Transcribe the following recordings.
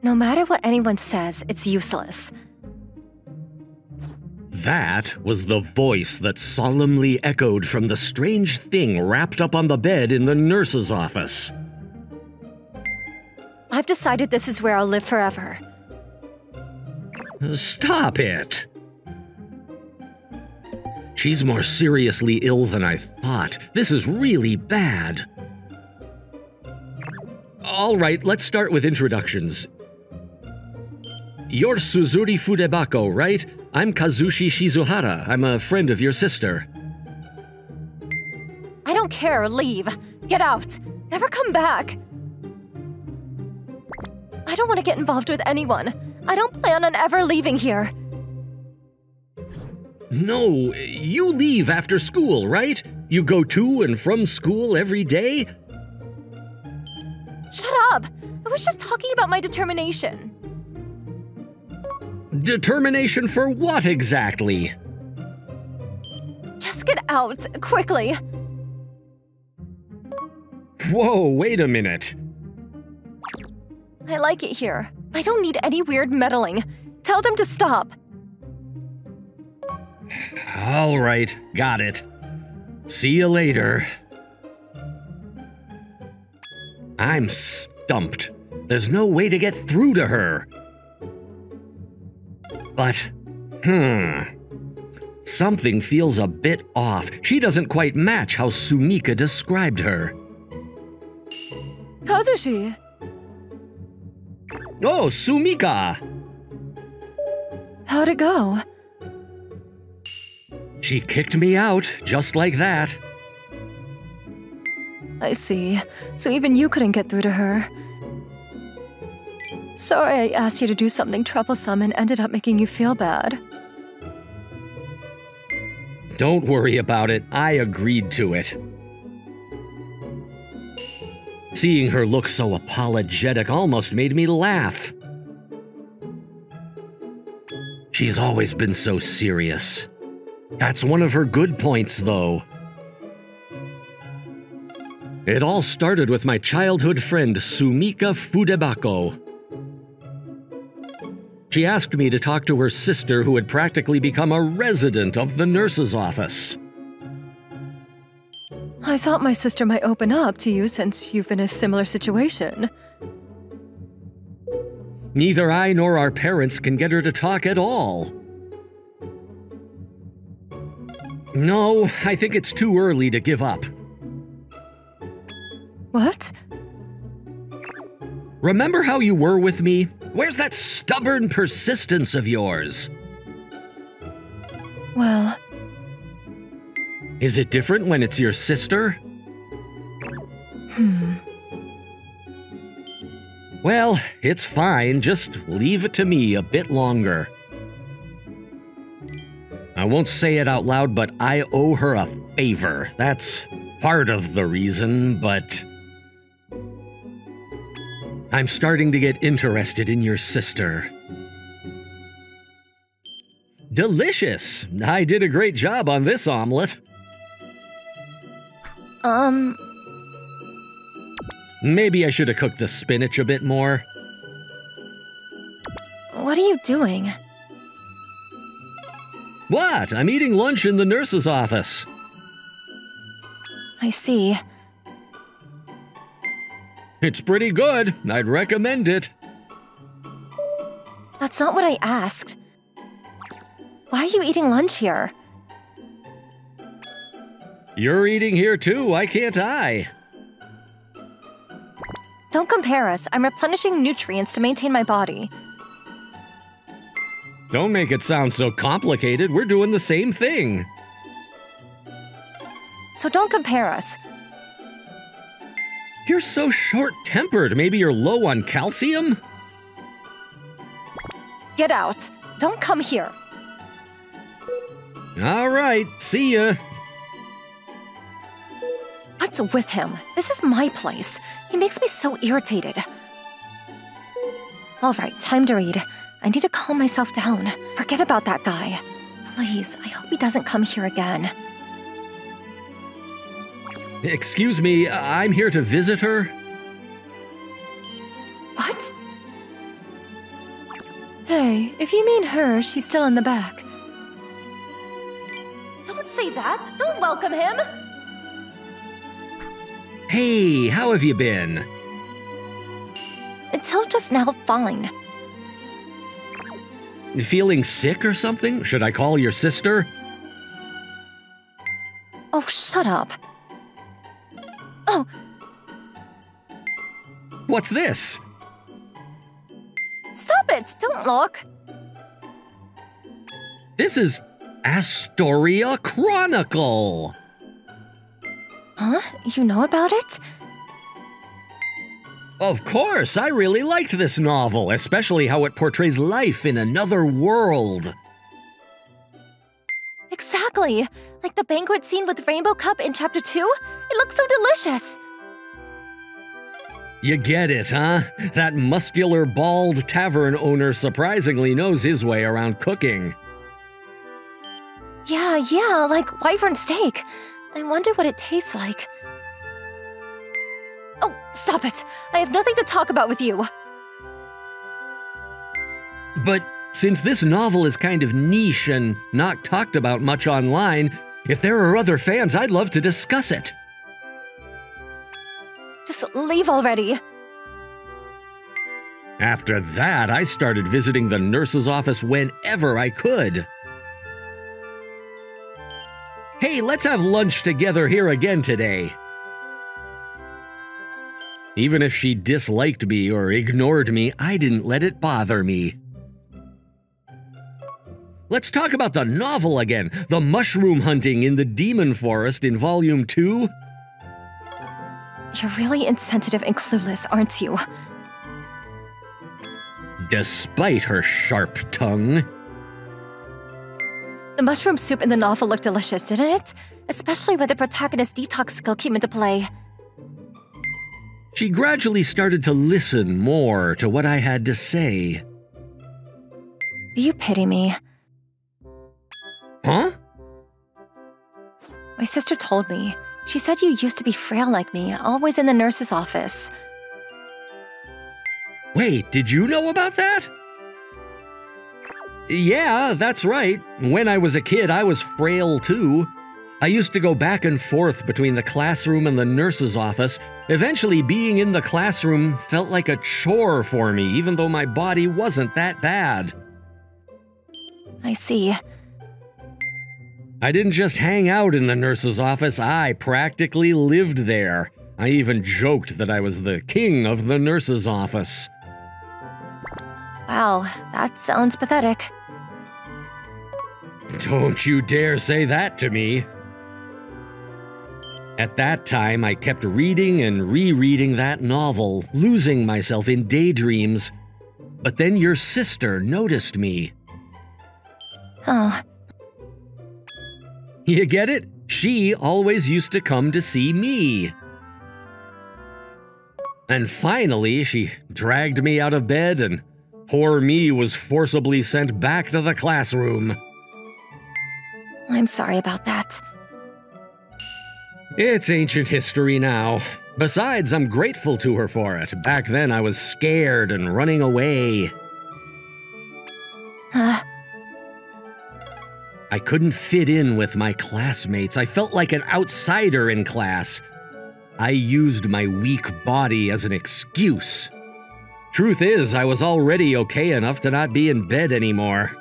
No matter what anyone says, it's useless. That was the voice that solemnly echoed from the strange thing wrapped up on the bed in the nurse's office. I've decided this is where I'll live forever. Stop it! She's more seriously ill than I thought. This is really bad. All right, let's start with introductions. You're Suzuri Fudebako, right? I'm Kazushi Shizuhara. I'm a friend of your sister. I don't care, leave. Get out. Never come back. I don't want to get involved with anyone. I don't plan on ever leaving here. No, you leave after school, right? You go to and from school every day? Shut up! I was just talking about my determination. Determination for what exactly? Just get out, quickly. Whoa, wait a minute. I like it here. I don't need any weird meddling. Tell them to stop. All right, got it. See you later. I'm stumped. There's no way to get through to her. But, something feels a bit off. She doesn't quite match how Sumika described her. Kazushi. Oh, Sumika! How'd it go? She kicked me out, just like that. I see. So even you couldn't get through to her. Sorry I asked you to do something troublesome and ended up making you feel bad. Don't worry about it. I agreed to it. Seeing her look so apologetic almost made me laugh. She's always been so serious. That's one of her good points, though. It all started with my childhood friend, Sumika Fudebako. She asked me to talk to her sister who had practically become a resident of the nurse's office. I thought my sister might open up to you since you've been in a similar situation. Neither I nor our parents can get her to talk at all. No, I think it's too early to give up. What? Remember how you were with me? Where's that stubborn persistence of yours? Well... Is it different when it's your sister? Well, it's fine. Just leave it to me a bit longer. I won't say it out loud, but I owe her a favor. That's part of the reason, but... I'm starting to get interested in your sister. Delicious! I did a great job on this omelet. Maybe I should have cooked the spinach a bit more. What are you doing? What? I'm eating lunch in the nurse's office. I see. It's pretty good. I'd recommend it. That's not what I asked. Why are you eating lunch here? You're eating here too, why can't I? Don't compare us. I'm replenishing nutrients to maintain my body. Don't make it sound so complicated. We're doing the same thing. So don't compare us. You're so short-tempered. Maybe you're low on calcium? Get out. Don't come here. All right, see ya. What's with him? This is my place. He makes me so irritated. All right, time to read. I need to calm myself down. Forget about that guy. Please, I hope he doesn't come here again. Excuse me, I'm here to visit her. What? Hey, if you mean her, she's still in the back. Don't say that! Don't welcome him! Hey, how have you been? Until just now, fine. Feeling sick or something? Should I call your sister? Oh, shut up. Oh, What's this? stop it! Don't look! This is Astoria Chronicle. Huh? You know about it? Of course, I really liked this novel, especially how it portrays life in another world. Exactly! Like the banquet scene with Rainbow Cup in Chapter 2? It looks so delicious! You get it, huh? That muscular, bald tavern owner surprisingly knows his way around cooking. Yeah, like wyvern steak. I wonder what it tastes like. Oh, stop it! I have nothing to talk about with you! But since this novel is kind of niche and not talked about much online, if there are other fans, I'd love to discuss it. Just leave already. After that, I started visiting the nurse's office whenever I could. Hey, let's have lunch together here again today. Even if she disliked me or ignored me, I didn't let it bother me. Let's talk about the novel again, the mushroom hunting in the demon forest in Volume 2. You're really insensitive and clueless, aren't you? Despite her sharp tongue. The mushroom soup in the novel looked delicious, didn't it? Especially when the protagonist's detox skill came into play. She gradually started to listen more to what I had to say. Do you pity me? Huh? My sister told me. She said you used to be frail like me, always in the nurse's office. Wait, did you know about that? Yeah, that's right. When I was a kid, I was frail too. I used to go back and forth between the classroom and the nurse's office. Eventually, being in the classroom felt like a chore for me, even though my body wasn't that bad. I see. I didn't just hang out in the nurse's office, I practically lived there. I even joked that I was the king of the nurse's office. Wow, that sounds pathetic. Don't you dare say that to me. At that time, I kept reading and rereading that novel, losing myself in daydreams. But then your sister noticed me. Oh, You get it? She always used to come to see me. And finally, she dragged me out of bed and poor me was forcibly sent back to the classroom. I'm sorry about that. It's ancient history now. Besides, I'm grateful to her for it. Back then, I was scared and running away. I couldn't fit in with my classmates. I felt like an outsider in class. I used my weak body as an excuse. Truth is, I was already okay enough to not be in bed anymore.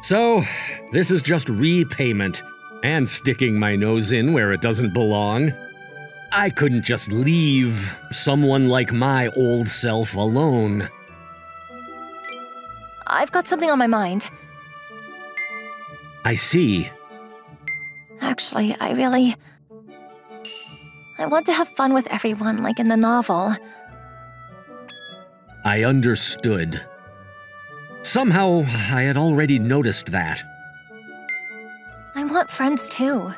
So, this is just repayment, and sticking my nose in where it doesn't belong. I couldn't just leave someone like my old self alone. I've got something on my mind. I see. Actually, I want to have fun with everyone, like in the novel. I understood. Somehow, I had already noticed that. I want friends too.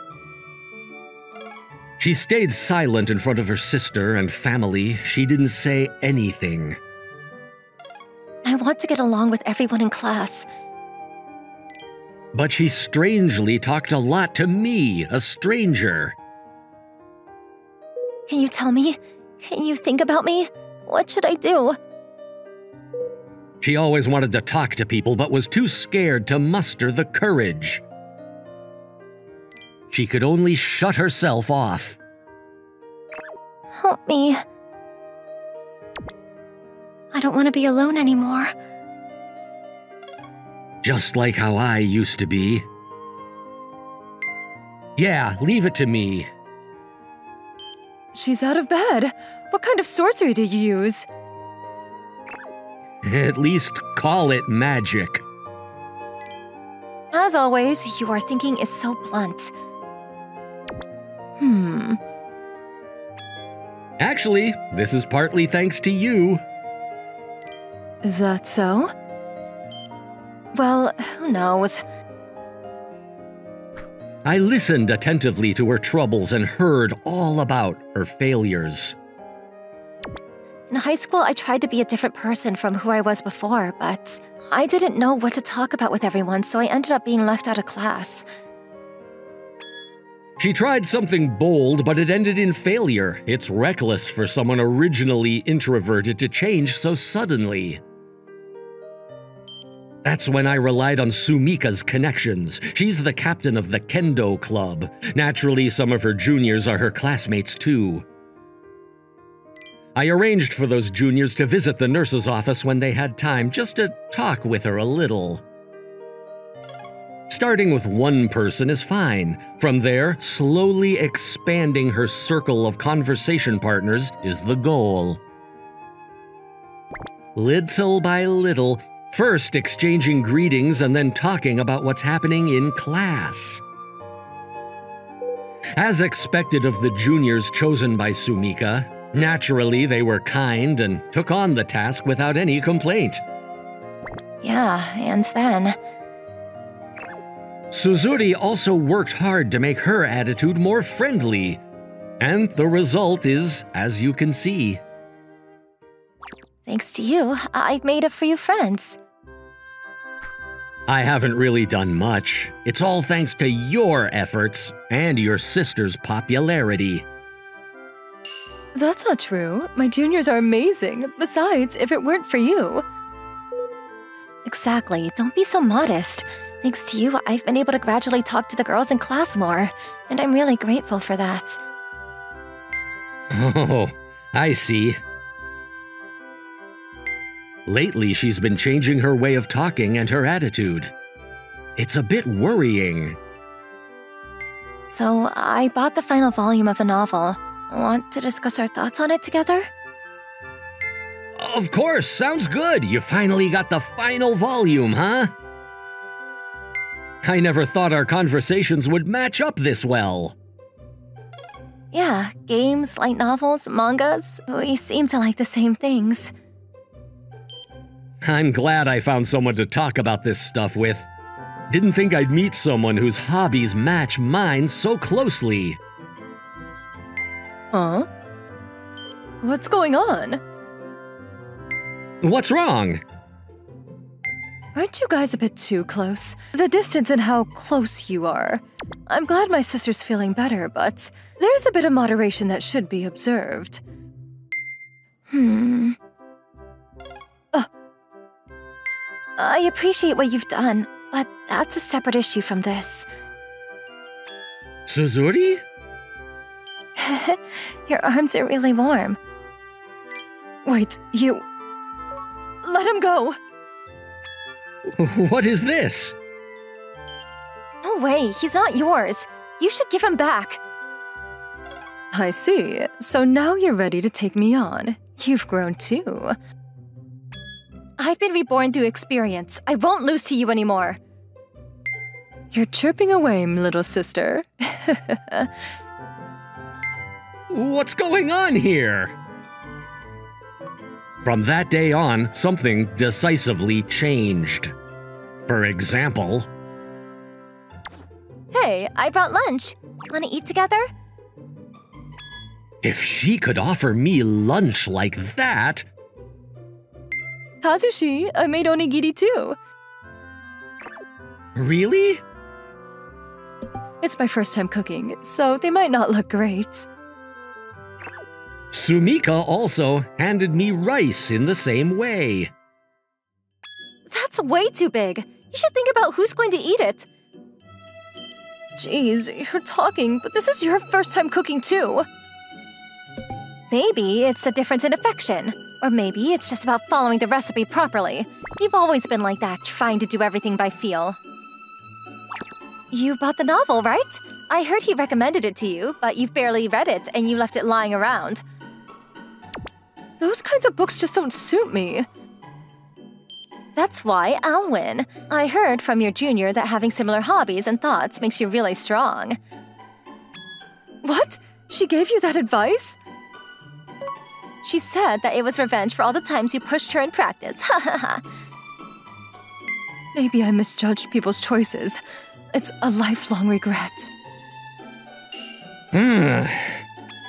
She stayed silent in front of her sister and family. She didn't say anything. I want to get along with everyone in class. But she strangely talked a lot to me, a stranger. Can you tell me? Can you think about me? What should I do? She always wanted to talk to people but was too scared to muster the courage. She could only shut herself off. Help me. I don't want to be alone anymore. Just like how I used to be. Yeah, leave it to me. She's out of bed. What kind of sorcery did you use? At least call it magic. As always, your thinking is so blunt. Actually, this is partly thanks to you. Is that so? Well, who knows? I listened attentively to her troubles and heard all about her failures. In high school, I tried to be a different person from who I was before, but I didn't know what to talk about with everyone, so I ended up being left out of class. She tried something bold, but it ended in failure. It's reckless for someone originally introverted to change so suddenly. That's when I relied on Sumika's connections. She's the captain of the Kendo Club. Naturally, some of her juniors are her classmates too. I arranged for those juniors to visit the nurse's office when they had time, just to talk with her a little. Starting with one person is fine. From there, slowly expanding her circle of conversation partners is the goal. Little by little, first exchanging greetings and then talking about what's happening in class. As expected of the juniors chosen by Sumika, naturally they were kind and took on the task without any complaint. Yeah, and then... Suzuri also worked hard to make her attitude more friendly, and the result is, as you can see. Thanks to you, I made a few friends. I haven't really done much. It's all thanks to your efforts and your sister's popularity. That's not true. My juniors are amazing. Besides, if it weren't for you... Exactly, don't be so modest. Thanks to you, I've been able to gradually talk to the girls in class more, and I'm really grateful for that. Oh, I see. Lately, she's been changing her way of talking and her attitude. It's a bit worrying. So, I bought the final volume of the novel. Want to discuss our thoughts on it together? Of course, sounds good. You finally got the final volume, huh? I never thought our conversations would match up this well. Yeah, games, light novels, mangas, we seem to like the same things. I'm glad I found someone to talk about this stuff with. Didn't think I'd meet someone whose hobbies match mine so closely. Huh? What's going on? What's wrong? Aren't you guys a bit too close? The distance and how close you are. I'm glad my sister's feeling better, but there's a bit of moderation that should be observed. I appreciate what you've done, but that's a separate issue from this. Suzuri? Your arms are really warm. Wait, you... Let him go! What is this? No way, he's not yours. You should give him back. I see. So now you're ready to take me on. You've grown too. I've been reborn through experience. I won't lose to you anymore. You're chirping away, little sister. What's going on here? From that day on, something decisively changed. For example... Hey, I brought lunch. Wanna eat together? If she could offer me lunch like that... Kazushi, I made onigiri too. Really? It's my first time cooking, so they might not look great. Sumika also handed me rice in the same way. That's way too big. You should think about who's going to eat it. Jeez, you're talking, but this is your first time cooking too. Maybe it's a difference in affection. Or maybe it's just about following the recipe properly. You've always been like that, trying to do everything by feel. You bought the novel, right? I heard he recommended it to you, but you've barely read it and you left it lying around. Those kinds of books just don't suit me. That's why I'll win. I heard from your junior that having similar hobbies and thoughts makes you really strong. What? She gave you that advice? She said that it was revenge for all the times you pushed her in practice. Ha ha ha. Maybe I misjudged people's choices. It's a lifelong regret.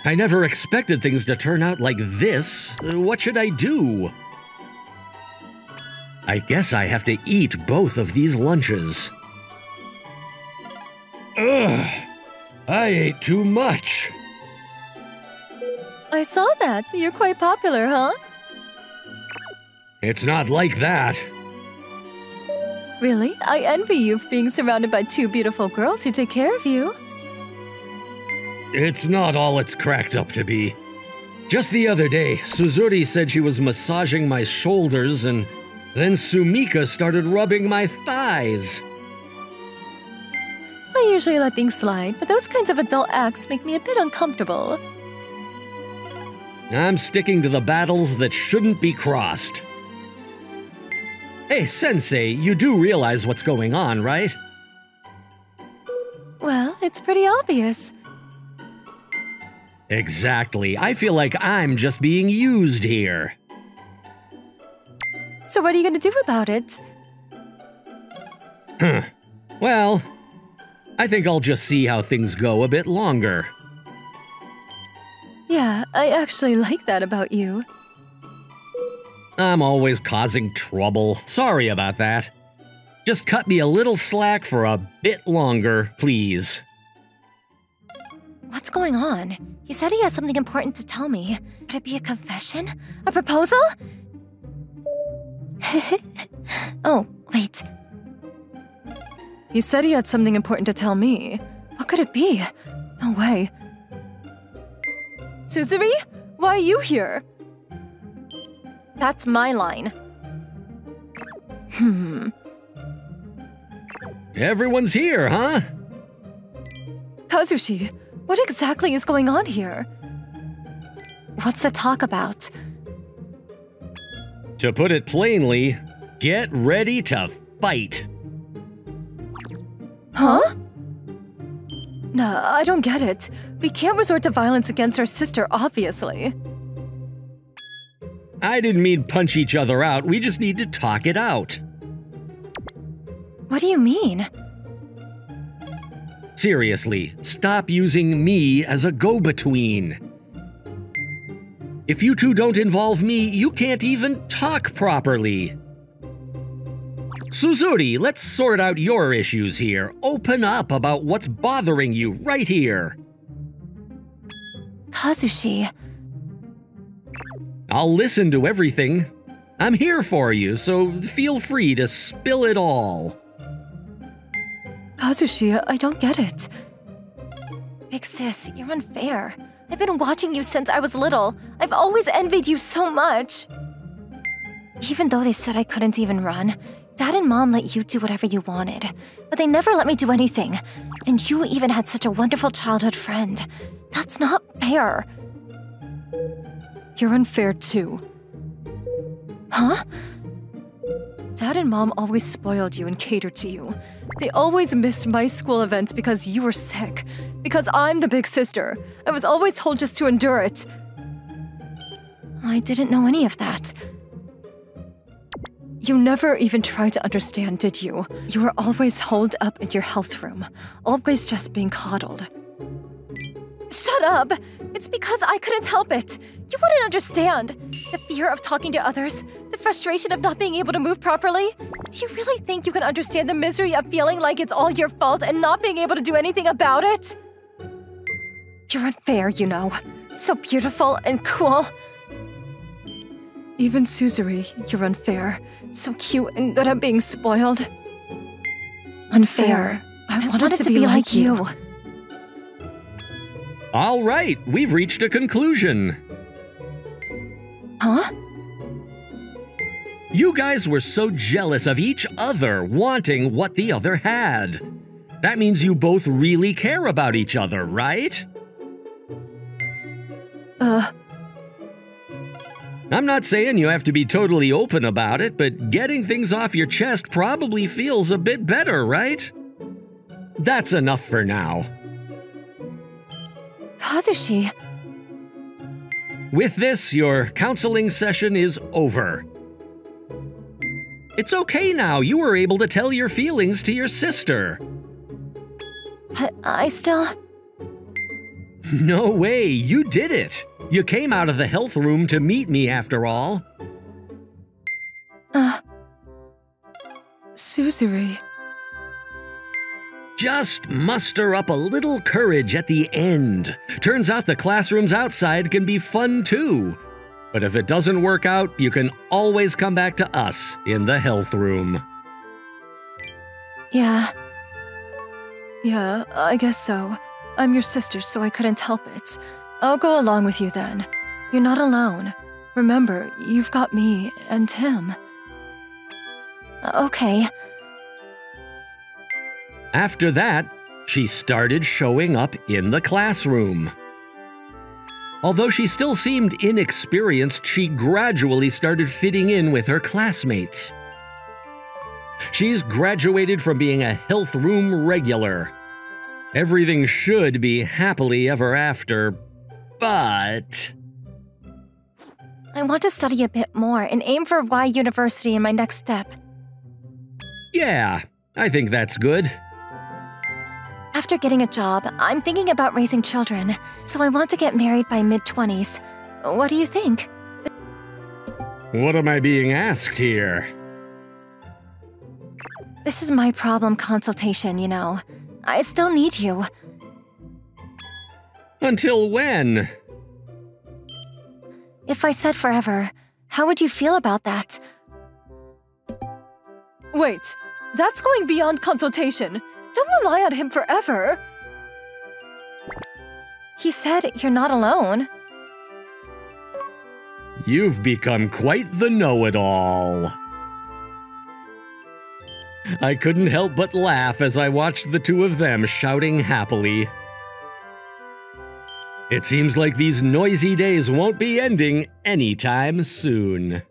I never expected things to turn out like this. What should I do? I guess I have to eat both of these lunches. Ugh, I ate too much. I saw that. You're quite popular, huh? It's not like that. Really? I envy you for being surrounded by two beautiful girls who take care of you. It's not all it's cracked up to be. Just the other day, Suzuri said she was massaging my shoulders, and then Sumika started rubbing my thighs. I usually let things slide, but those kinds of adult acts make me a bit uncomfortable. I'm sticking to the battles that shouldn't be crossed. Hey, Sensei, you do realize what's going on, right? Well, it's pretty obvious. Exactly. I feel like I'm just being used here. So what are you going to do about it? Well, I think I'll just see how things go a bit longer. Yeah, I actually like that about you. I'm always causing trouble. Sorry about that. Just cut me a little slack for a bit longer, please. What's going on? He said he has something important to tell me. Could it be a confession? A proposal? Oh, wait. He said he had something important to tell me. What could it be? No way. Suzuri? Why are you here? That's my line. Everyone's here, huh? Kazushi, what exactly is going on here? What's the talk about? To put it plainly, get ready to fight. Huh? Nah, I don't get it. We can't resort to violence against our sister, obviously. I didn't mean punch each other out, we just need to talk it out. What do you mean? Seriously, stop using me as a go-between. If you two don't involve me, you can't even talk properly. Suzuri, let's sort out your issues here. Open up about what's bothering you right here. Kazushi. I'll listen to everything. I'm here for you, so feel free to spill it all. Kazushi, I don't get it. Big sis, you're unfair. I've been watching you since I was little. I've always envied you so much. Even though they said I couldn't even run, Dad and Mom let you do whatever you wanted. But they never let me do anything. And you even had such a wonderful childhood friend. That's not fair. You're unfair too. Huh? Dad and Mom always spoiled you and catered to you. They always missed my school events because you were sick. Because I'm the big sister. I was always told just to endure it. I didn't know any of that. You never even tried to understand, did you? You were always holed up in your health room. Always just being coddled. Shut up! It's because I couldn't help it. You wouldn't understand. The fear of talking to others, the frustration of not being able to move properly. Do you really think you can understand the misery of feeling like it's all your fault and not being able to do anything about it? You're unfair, you know. So beautiful and cool. Even Suzuri, you're unfair. So cute and good at being spoiled. Unfair. I wanted to be like you. All right, we've reached a conclusion. Huh? You guys were so jealous of each other wanting what the other had. That means you both really care about each other, right? I'm not saying you have to be totally open about it, but getting things off your chest probably feels a bit better, right? That's enough for now. Kazushi. With this, your counseling session is over. It's okay now. You were able to tell your feelings to your sister. But I still... No way, you did it. You came out of the health room to meet me after all. Suzuri. Just muster up a little courage at the end. Turns out the classrooms outside can be fun too. But if it doesn't work out, you can always come back to us in the health room. Yeah. Yeah, I guess so. I'm your sister, so I couldn't help it. I'll go along with you then. You're not alone. Remember, you've got me and him. Okay. After that, she started showing up in the classroom. Although she still seemed inexperienced, she gradually started fitting in with her classmates. She's graduated from being a health room regular. Everything should be happily ever after, but... I want to study a bit more and aim for Y University in my next step. Yeah, I think that's good. After getting a job, I'm thinking about raising children, so I want to get married by mid-20s. What do you think? What am I being asked here? This is my problem consultation, you know. I still need you. Until when? If I said forever, how would you feel about that? Wait, that's going beyond consultation. Don't rely on him forever. He said you're not alone. You've become quite the know-it-all. I couldn't help but laugh as I watched the two of them shouting happily. It seems like these noisy days won't be ending anytime soon.